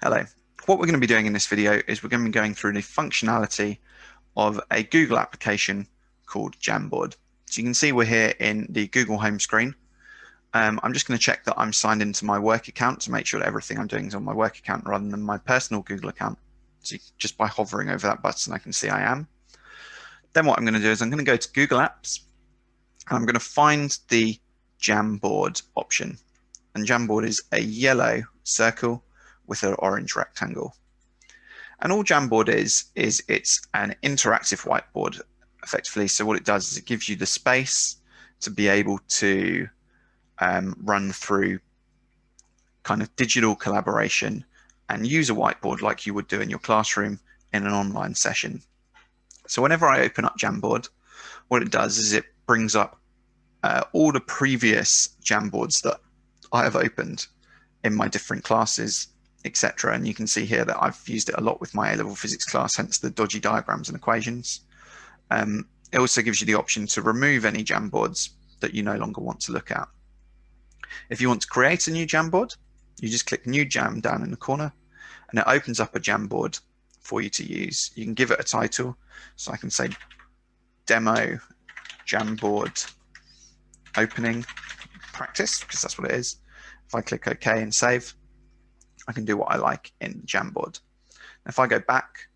Hello. What we're going to be doing in this video is we're going to be going through the functionality of a Google application called Jamboard. So you can see we're here in the Google home screen. I'm just going to check that I'm signed into my work account to make sure that everything I'm doing is on my work account rather than my personal Google account. So just by hovering over that button, I can see I am. Then what I'm going to do is I'm going to go to Google Apps and I'm going to find the Jamboard option. And Jamboard is a yellow circle with an orange rectangle. And all Jamboard is it's an interactive whiteboard, effectively. So what it does is it gives you the space to be able to run through kind of digital collaboration and use a whiteboard like you would do in your classroom in an online session. So whenever I open up Jamboard, what it does is it brings up all the previous Jamboards that I have opened in my different classes, etc. And you can see here that I've used it a lot with my A-level physics class, hence the dodgy diagrams and equations. It also gives you the option to remove any Jamboards that you no longer want to look at. If you want to create a new Jamboard, you just click New Jam down in the corner, and it opens up a Jamboard for you to use. You can give it a title, so I can say Demo Jamboard Opening Practice, because that's what it is. If I click OK and save, I can do what I like in Jamboard. If I go back,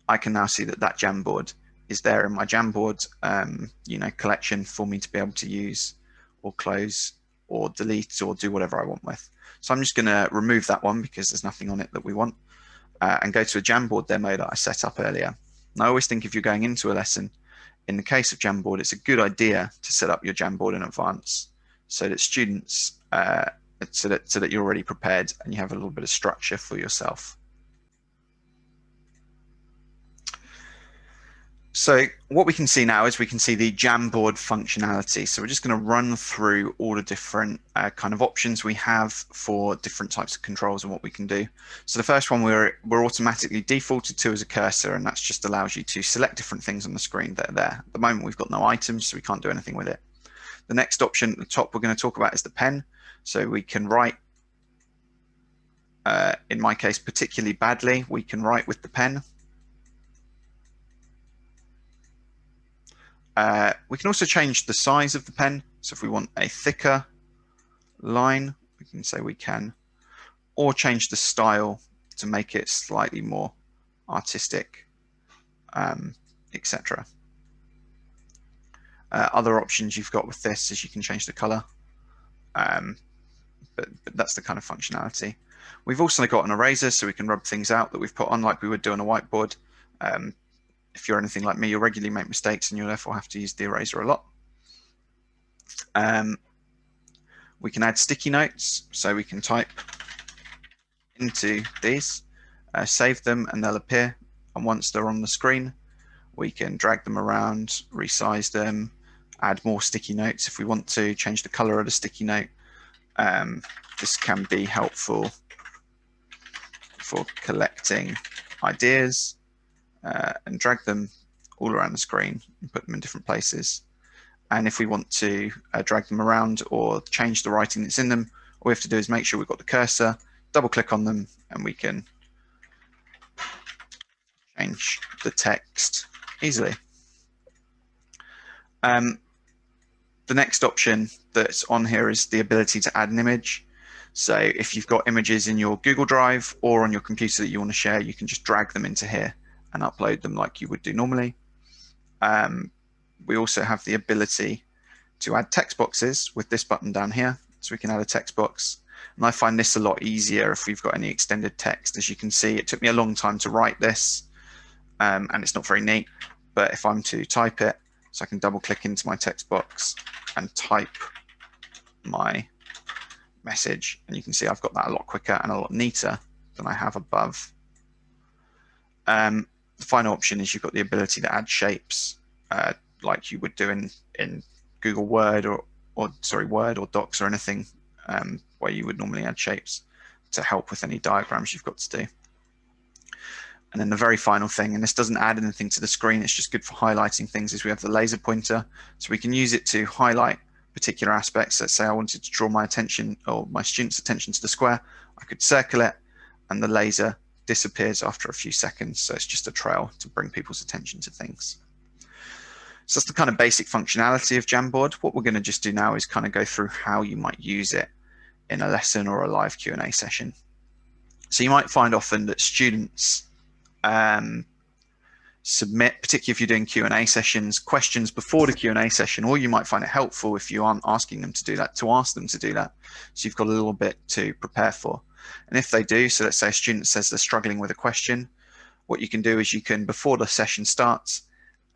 I can now see that that Jamboard is there in my Jamboard collection for me to be able to use or close or delete or do whatever I want with. So I'm just going to remove that one because there's nothing on it that we want, and go to a Jamboard demo that I set up earlier. And I always think if you're going into a lesson, in the case of Jamboard, it's a good idea to set up your Jamboard in advance so that students, so that you're already prepared and you have a little bit of structure for yourself. So what we can see now is we can see the Jamboard functionality. So we're just going to run through all the different kind of options we have for different types of controls and what we can do. So the first one we're automatically defaulted to is a cursor, and that just allows you to select different things on the screen that are there. At the moment we've got no items, so we can't do anything with it. The next option at the top we're going to talk about is the pen. So we can write, in my case particularly badly, we can write with the pen. We can also change the size of the pen. So if we want a thicker line, we can say we can, or change the style to make it slightly more artistic, etc. Other options you've got with this is you can change the color, but that's the kind of functionality. We've also got an eraser, so we can rub things out that we've put on like we would do on a whiteboard. If you're anything like me, you'll regularly make mistakes and you'll therefore have to use the eraser a lot. We can add sticky notes, so we can type into these, save them, and they'll appear. And once they're on the screen, we can drag them around, resize them, add more sticky notes if we want to, change the color of the sticky note. This can be helpful for collecting ideas. And drag them all around the screen and put them in different places. And if we want to drag them around or change the writing that's in them, all we have to do is make sure we've got the cursor, double click on them, and we can change the text easily. The next option that's on here is the ability to add an image. So if you've got images in your Google Drive or on your computer that you want to share, you can just drag them into here and upload them like you would do normally. We also have the ability to add text boxes with this button down here. So we can add a text box. And I find this a lot easier if we've got any extended text. As you can see, it took me a long time to write this, and it's not very neat. But if I'm to type it, so I can double click into my text box and type my message. And you can see I've got that a lot quicker and a lot neater than I have above. The final option is you've got the ability to add shapes like you would do in Google Word or Word or Docs or anything where you would normally add shapes to help with any diagrams you've got to do. And then the very final thing, and this doesn't add anything to the screen, it's just good for highlighting things, is we have the laser pointer. So we can use it to highlight particular aspects. Let's say I wanted to draw my attention or my students' attention to the square. I could circle it and the laser disappears after a few seconds. So it's just a trail to bring people's attention to things. So that's the kind of basic functionality of Jamboard. What we're going to just do now is kind of go through how you might use it in a lesson or a live Q&A session. So you might find often that students submit, particularly if you're doing Q&A sessions, questions before the Q&A session, or you might find it helpful if you aren't asking them to do that, to ask them to do that. So you've got a little bit to prepare for. And if they do, so let's say a student says they're struggling with a question, what you can do is you can, before the session starts,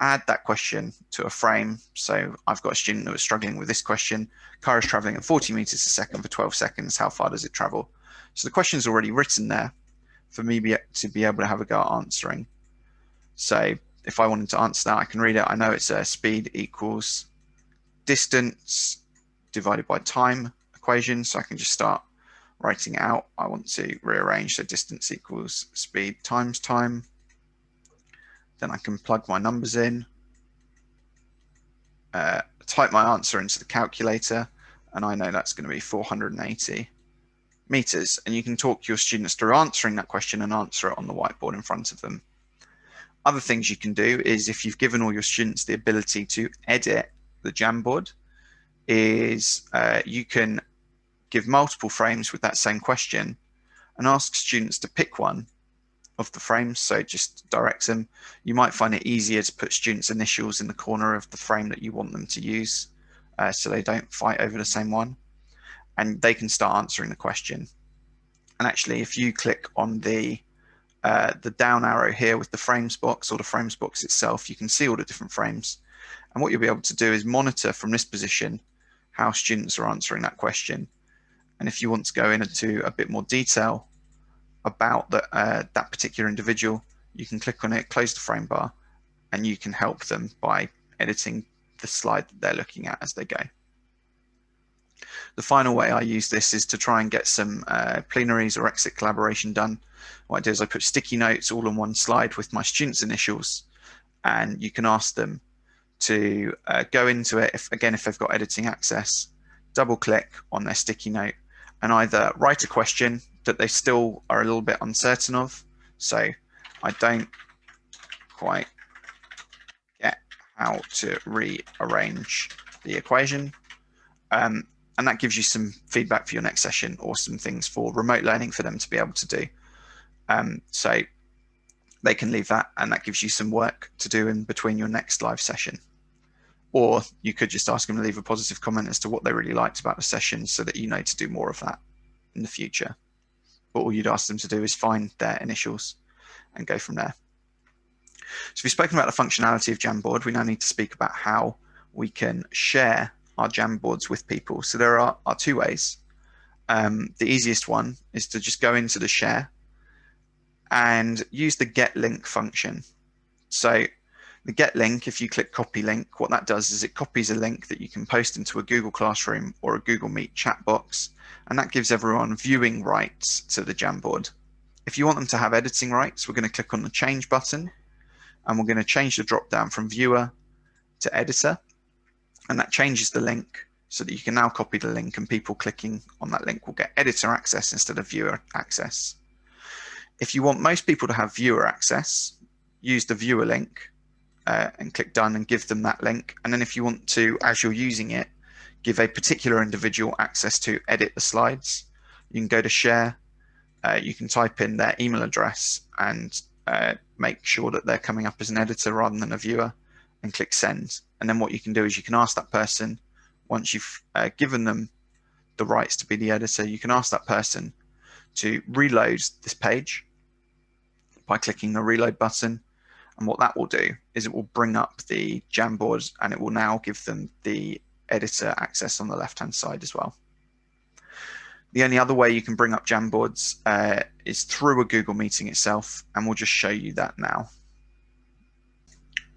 add that question to a frame. So I've got a student that was struggling with this question. Car is traveling at 40 meters a second for 12 seconds. How far does it travel? So the question is already written there for me to be able to have a go at answering. So if I wanted to answer that, I can read it. I know it's speed equals distance divided by time equation. So I can just start writing it out. I want to rearrange. So distance equals speed times time. Then I can plug my numbers in, type my answer into the calculator, and I know that's going to be 480 meters. And you can talk your students through answering that question and answer it on the whiteboard in front of them. Other things you can do is, if you've given all your students the ability to edit the Jamboard, is you can give multiple frames with that same question and ask students to pick one of the frames. So just direct them. You might find it easier to put students' initials in the corner of the frame that you want them to use, so they don't fight over the same one, and they can start answering the question. And actually, if you click on the down arrow here with the frames box, or the frames box itself, you can see all the different frames. And what you'll be able to do is monitor from this position how students are answering that question. And if you want to go into a bit more detail about that particular individual, you can click on it, close the frame bar, and you can help them by editing the slide that they're looking at as they go. The final way I use this is to try and get some plenaries or exit collaboration done. What I do is I put sticky notes all on one slide with my students' initials, and you can ask them to go into it, if they've got editing access, double click on their sticky note and either write a question that they still are a little bit uncertain of. So I don't quite get how to rearrange the equation. And that gives you some feedback for your next session, or some things for remote learning for them to be able to do. So they can leave that, and that gives you some work to do in between your next live session. Or you could just ask them to leave a positive comment as to what they really liked about the session, so that you know to do more of that in the future. But all you'd ask them to do is find their initials and go from there. So we've spoken about the functionality of Jamboard. We now need to speak about how we can share our Jamboards with people. So there are two ways. The easiest one is to just go into the share and use the get link function. So the get link, if you click copy link, what that does is it copies a link that you can post into a Google Classroom or a Google Meet chat box, and that gives everyone viewing rights to the Jamboard. If you want them to have editing rights, we're going to click on the change button, and we're going to change the drop down from viewer to editor, and that changes the link so that you can now copy the link, and people clicking on that link will get editor access instead of viewer access. If you want most people to have viewer access, use the viewer link and click done and give them that link. And then if you want to, as you're using it, give a particular individual access to edit the slides, you can go to share, you can type in their email address and make sure that they're coming up as an editor rather than a viewer, and click send. And then what you can do is you can ask that person, once you've given them the rights to be the editor, you can ask that person to reload this page by clicking the reload button. And what that will do is it will bring up the Jamboard, and it will now give them the editor access on the left-hand side as well. The only other way you can bring up Jamboards is through a Google meeting itself, and we'll just show you that now.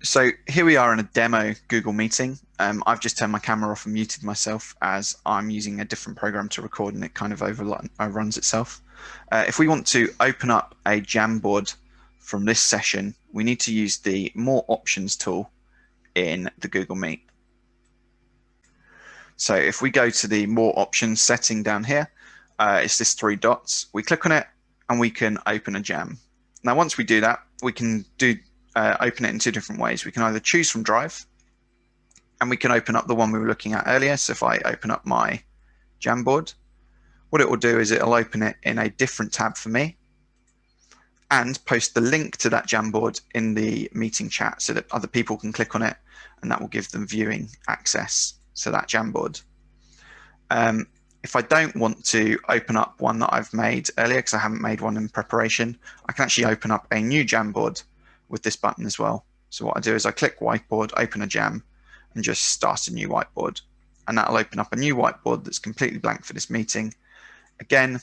So here we are in a demo Google meeting. I've just turned my camera off and muted myself as I'm using a different program to record, and it kind of overruns itself. If we want to open up a Jamboard from this session, we need to use the More Options tool in the Google Meet. So if we go to the More Options setting down here, it's this 3 dots. We click on it, and we can open a jam. Now, once we do that, we can open it in two different ways. We can either choose from Drive, and we can open up the one we were looking at earlier. So if I open up my Jamboard, what it will do is it'll open it in a different tab for me and post the link to that Jamboard in the meeting chat so that other people can click on it, and that will give them viewing access to that Jamboard. If I don't want to open up one that I've made earlier, because I haven't made one in preparation, I can actually open up a new Jamboard with this button as well. So what I do is I click whiteboard, open a jam, and just start a new whiteboard. And that'll open up a new whiteboard that's completely blank for this meeting. Again,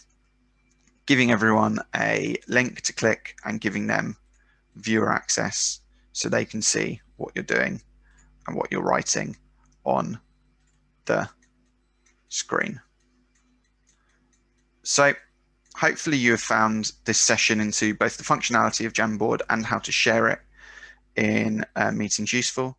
giving everyone a link to click and giving them viewer access so they can see what you're doing and what you're writing on the screen. So hopefully you have found this session into both the functionality of Jamboard and how to share it in meetings useful.